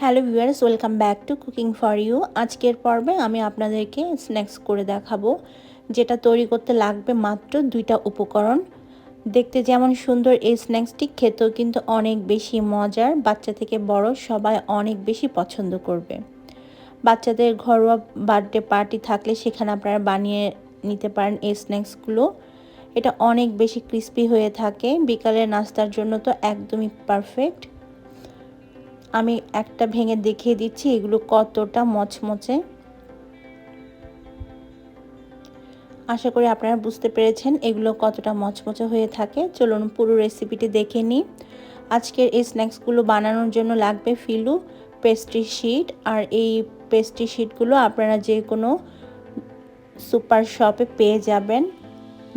Hello viewers, welcome back to cooking for you. আজকের পর্বে আমি আপনাদেরকে স্ন্যাক্স করে দেখাবো, যেটা তৈরি করতে লাগবে মাত্র 2টা উপকরণ। দেখতে যেমন সুন্দর এই স্ন্যাক্সটি, খেতেও কিন্তু অনেক বেশি মজার। বাচ্চা থেকে বড় সবাই অনেক বেশি পছন্দ করবে। বাচ্চাদের ঘরোয়া বার্থডে পার্টি থাকলে সেখানে আপনারা বানিয়ে নিতে পারেন এই স্ন্যাক্সগুলো। এটা অনেক বেশি ক্রিস্পি হয়ে থাকে, বিকালের নাস্তার জন্য তো একদমই পারফেক্ট। আমি একটা ভেঙে দেখিয়ে দিচ্ছি এগুলো কতটা মচমচে। আশা করি আপনারা বুঝতে পেরেছেন এগুলো কতটা মচমচে হয়ে থাকে। চলুন পুরো রেসিপিটি দেখে নিই। আজকের এই স্ন্যাক্সগুলো বানানোর জন্য লাগবে ফিলু, পেস্ট্রি শিট। আর এই পেস্ট্রি শিটগুলো আপনারা যে কোনো সুপার শপে পেয়ে যাবেন।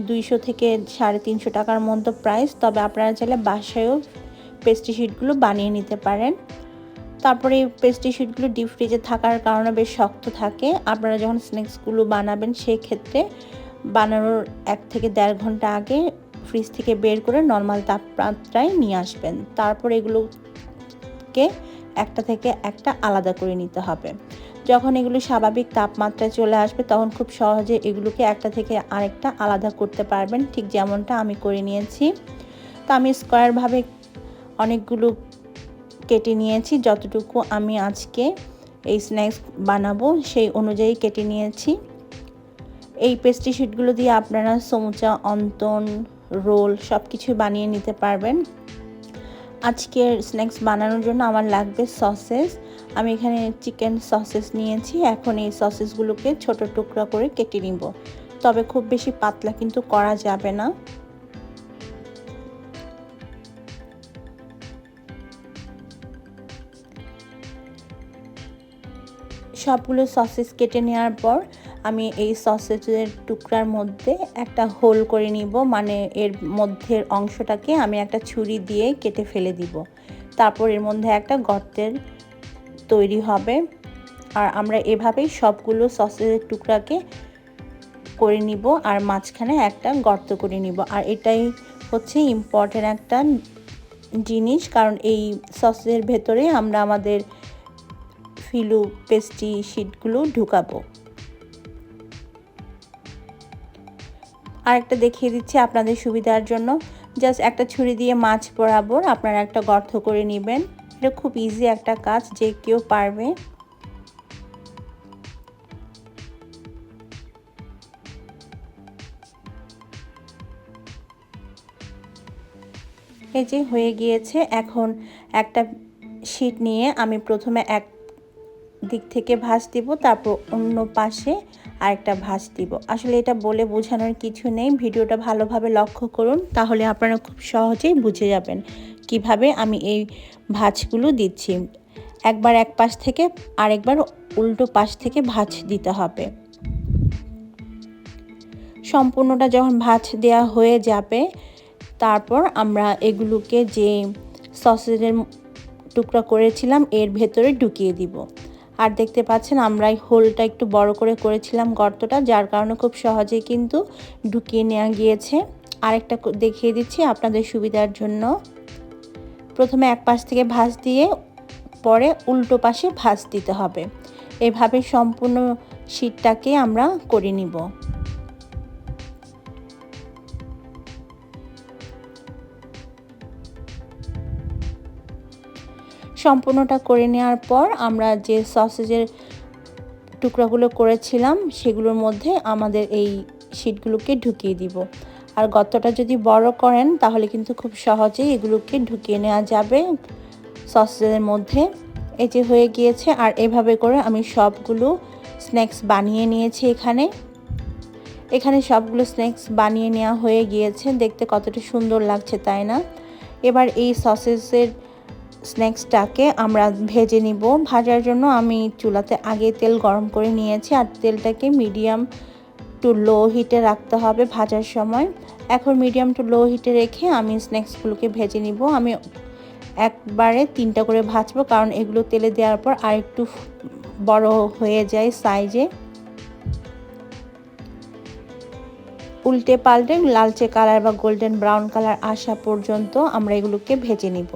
200 থেকে 350 টাকার মতো প্রাইস। তবে আপনারা চাইলে বাসায়ও পেস্ট্রি শিটগুলো বানিয়ে নিতে পারেন। তারপরে এই পেস্ট্রি শিটগুলো ডিপ ফ্রিজে থাকার কারণে বেশ শক্ত থাকে। আপনারা যখন স্ন্যাক্সগুলো বানাবেন সেই ক্ষেত্রে বানানোর 1 থেকে 1.5 ঘন্টা আগে ফ্রিজ থেকে বের করে নর্মাল তাপমাত্রায় নিয়ে আসবেন। তারপর এগুলোকে একটা থেকে একটা আলাদা করে নিতে হবে। যখন এগুলো স্বাভাবিক তাপমাত্রায় চলে আসবে তখন খুব সহজে এগুলোকে একটা থেকে আরেকটা আলাদা করতে পারবেন, ঠিক যেমনটা আমি করে নিয়েছি। তো আমি স্কোয়ারভাবে অনেকগুলো কেটে নিয়েছি, যতটুকু আমি আজকে এই স্ন্যাক্স বানাবো সেই অনুযায়ী কেটে নিয়েছি। এই পেস্ট্রি শিটগুলো দিয়ে আপনারা সমুচা, অন্তন, রোল সব কিছু বানিয়ে নিতে পারবেন। আজকের স্ন্যাক্স বানানোর জন্য আমার লাগবে সসেস। আমি এখানে চিকেন সসেস নিয়েছি। এখন এই সসেসগুলোকে ছোট টুকরা করে কেটে নিব, তবে খুব বেশি পাতলা কিন্তু করা যাবে না। সবগুলো সসেস কেটে নেওয়ার পর আমি এই সসেসের টুকরার মধ্যে একটা হোল করে নিব, মানে এর মধ্যের অংশটাকে আমি একটা ছুরি দিয়ে কেটে ফেলে দিব। তারপর এর মধ্যে একটা গর্তের তৈরি হবে। আর আমরা এভাবেই সবগুলো সসেসের টুকরাকে করে নিব আর মাঝখানে একটা গর্ত করে নিব। আর এটাই হচ্ছে ইম্পর্টেন্ট একটা জিনিস, কারণ এই সসের ভেতরে আমরা আমাদের ফিলু পেস্ট্রি শিটগুলো ঢুকাবো। আরেকটা দেখিয়ে দিচ্ছি আপনাদের সুবিধার জন্য। জাস্ট একটা ছুরি দিয়ে মাছ বরাবর আপনারা একটা গর্ত করে নেবেন। এটা খুব ইজি একটা কাজ, যে কেউ পারবে। এই যে হয়ে গিয়েছে। এখন একটা শিট নিয়ে আমি প্রথমে এক দিক থেকে ভাঁজ দিব, তারপর অন্য পাশে আরেকটা ভাঁজ দিব। আসলে এটা বলে বোঝানোর কিছু নেই, ভিডিওটা ভালোভাবে লক্ষ্য করুন, তাহলে আপনারা খুব সহজেই বুঝে যাবেন কিভাবে আমি এই ভাঁজগুলো দিচ্ছি। একবার এক পাশ থেকে আরেকবার উল্টো পাশ থেকে ভাঁজ দিতে হবে। সম্পূর্ণটা যখন ভাঁজ দেওয়া হয়ে যাবে তারপর আমরা এগুলোকে যে সসেজের টুকরা করেছিলাম এর ভেতরে ঢুকিয়ে দিব। আর দেখতে পাচ্ছেন আমরা এই হোলটা একটু বড় করে করেছিলাম গর্তটা, যার কারণে খুব সহজেই কিন্তু ঢুকিয়ে নেওয়া গিয়েছে। আরেকটা দেখিয়ে দিচ্ছি আপনাদের সুবিধার জন্য। প্রথমে এক পাশ থেকে ভাঁজ দিয়ে পরে উল্টো পাশে ভাঁজ দিতে হবে। এভাবে সম্পূর্ণ শীটটাকে আমরা করে নিব। সম্পূর্ণটা করে নেওয়ার পর আমরা যে সসেজের টুকরাগুলো করেছিলাম সেগুলোর মধ্যে আমাদের এই শিটগুলোকে ঢুকিয়ে দিব। আর গর্তটা যদি বড় করেন তাহলে কিন্তু খুব সহজেই এগুলোকে ঢুকিয়ে নেওয়া যাবে সসেজের মধ্যে। এই যে হয়ে গিয়েছে। আর এভাবে করে আমি সবগুলো স্ন্যাক্স বানিয়ে নিয়েছি। এখানে সবগুলো স্ন্যাক্স বানিয়ে নেওয়া হয়ে গিয়েছে। দেখতে কতটা সুন্দর লাগছে, তাই না? এবার এই সসেজের স্ন্যাক্সটাকে আমরা ভেজে নিব। ভাজার জন্য আমি চুলাতে আগে তেল গরম করে নিয়েছি, আর তেলটাকে মিডিয়াম টু লো হিটে রাখতে হবে ভাজার সময়। এখন মিডিয়াম টু লো হিটে রেখে আমি স্ন্যাক্সগুলোকে ভেজে নিব। আমি একবারে 3টা করে ভাজবো, কারণ এগুলো তেলে দেওয়ার পর আর একটু বড় হয়ে যায় সাইজে। উল্টে পাল্টে লালচে কালার বা গোল্ডেন ব্রাউন কালার আসা পর্যন্ত আমরা এগুলোকে ভেজে নিব।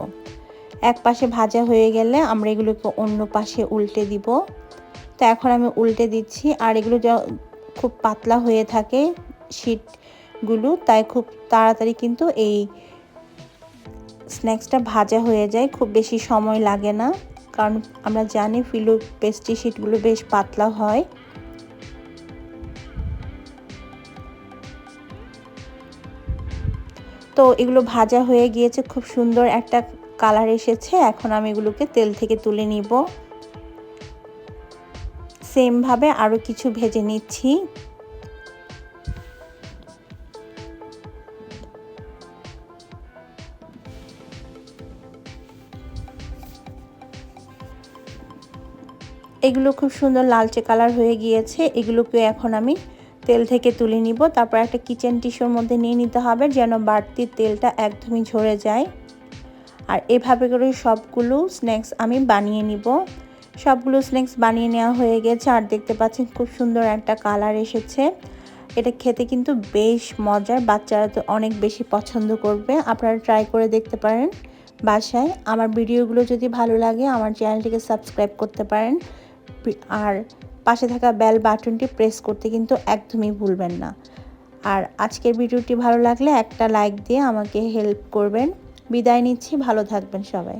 এক পাশে ভাজা হয়ে গেলে আমরা এগুলোকে অন্য পাশে উল্টে দিব। তো এখন আমি উল্টে দিচ্ছি। আর এগুলো খুব পাতলা হয়ে থাকে শীটগুলো, তাই খুব তাড়াতাড়ি কিন্তু এই স্ন্যাক্সটা ভাজা হয়ে যায়, খুব বেশি সময় লাগে না, কারণ আমরা জানি ফিলো পেস্ট্রি শীটগুলো বেশ পাতলা হয়। তো এগুলো ভাজা হয়ে গিয়েছে, খুব সুন্দর একটা কালার এসেছে। এখন আমি এগুলোকে তেল থেকে তুলে নিব। সেম ভাবে আরও কিছু ভেজে নিচ্ছি। এগুলো খুব সুন্দর লালচে কালার হয়ে গিয়েছে। এগুলোকে এখন আমি তেল থেকে তুলে নিব। তারপর একটা কিচেন টিস্যুর মধ্যে নিয়ে নিতে হবে, যেন বাড়তি তেলটা একদমই ঝরে যায়। আর এভাবে করে সবগুলো স্ন্যাক্স আমি বানিয়ে নিব। সবগুলো স্ন্যাক্স বানিয়ে নেওয়া হয়ে গেছে। আর দেখতে পাচ্ছেন খুব সুন্দর একটা কালার এসেছে। এটা খেতে কিন্তু বেশ মজার, বাচ্চারা তো অনেক বেশি পছন্দ করবে। আপনারা ট্রাই করে দেখতে পারেন বাসায়। আমার ভিডিওগুলো যদি ভালো লাগে আমার চ্যানেলটিকে সাবস্ক্রাইব করতে পারেন। আর পাশে থাকা বেল বাটনটি প্রেস করতে কিন্তু একদমই ভুলবেন না। আর আজকের ভিডিওটি ভালো লাগলে একটা লাইক দিয়ে আমাকে হেল্প করবেন। বিদায় নিচ্ছি, ভালো থাকবেন সবাই।